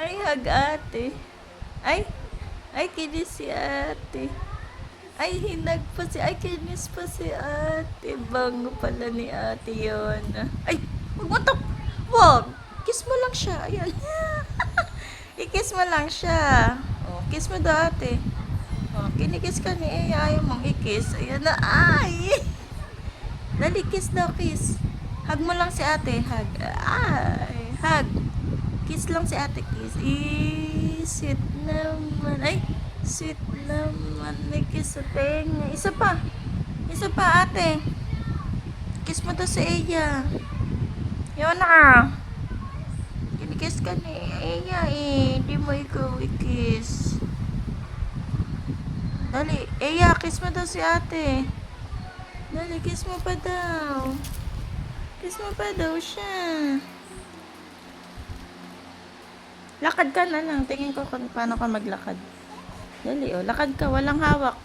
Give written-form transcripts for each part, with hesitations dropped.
Ay, hag ate. Ay, ay, kinis si ate. Ay, hinag pa si, ay, kinis pa si ate. Bango pala ni ate yun. Ay, wag mo to. Wag. Kiss mo lang siya. Ayan. I-kiss mo lang siya. Oh, kiss mo daw ate. Oh, kinikis ka ni Eya. Ayaw mong i-kiss. Ayan na. Ay! Dali, kiss daw, kiss. Hug mo lang si ate. Hug. Ay, hug. Kiss lang si ate, kiss. Sweet naman. Ay, sweet naman. May kiss sa tenga. Isa pa. Isa pa, ate. Kiss mo daw si Eya. Yun na. Kinikiss ka ni Eya eh. Hindi mo ikaw i-kiss. Dali. Eya, kiss mo daw si ate. Dali, kiss mo pa daw. Kiss mo pa daw siya. Lakad ka na lang. Tingin ko kung paano ka maglakad. Dali, oh. Lakad ka. Walang hawak.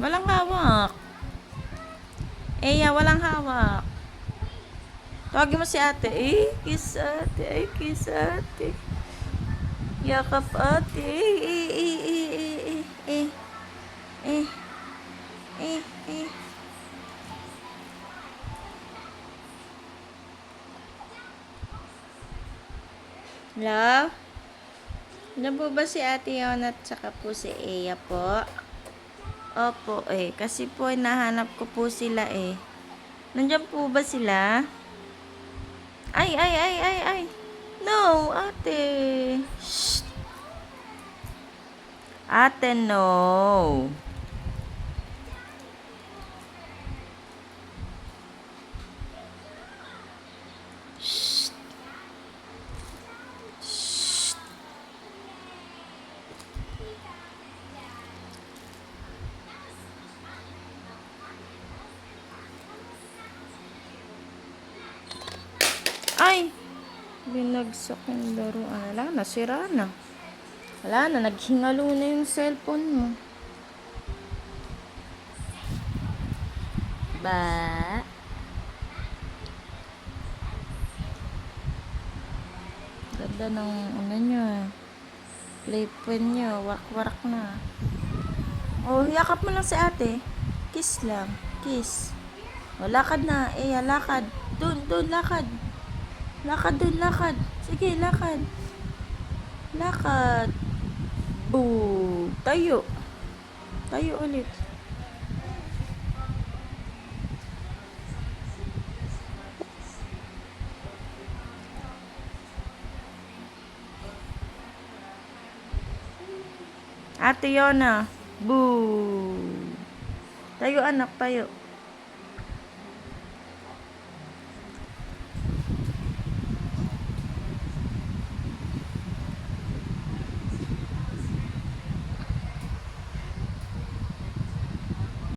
Walang hawak. Eya, walang hawak. Tawagin mo si ate. Eh, kiss ate. Ay, kiss ate. Yakap ate. Eh. Hello? Ano po ba si Ate Yon at saka po si Eya po? Opo kasi po nahanap ko po sila eh. Nandiyan po ba sila? Ay. No, ate. Shh. Ate, no. Shh. Shh. Ay! Binagsak yung laruan. Wala na, sira na. Wala na, naghingalo na yung cellphone mo. Ba? Ganda ng ano nyo. Playpen nyo. Warak-warak na. Oh, yakap mo lang si ate. Kiss lang. Kiss. Oh, lakad na. Lakad. Doon, lakad. Lakad dun, lakad. Sige, lakad. Lakad. Boo. Tayo. Tayo ulit. Ate Yona. Boo. Tayo anak, tayo.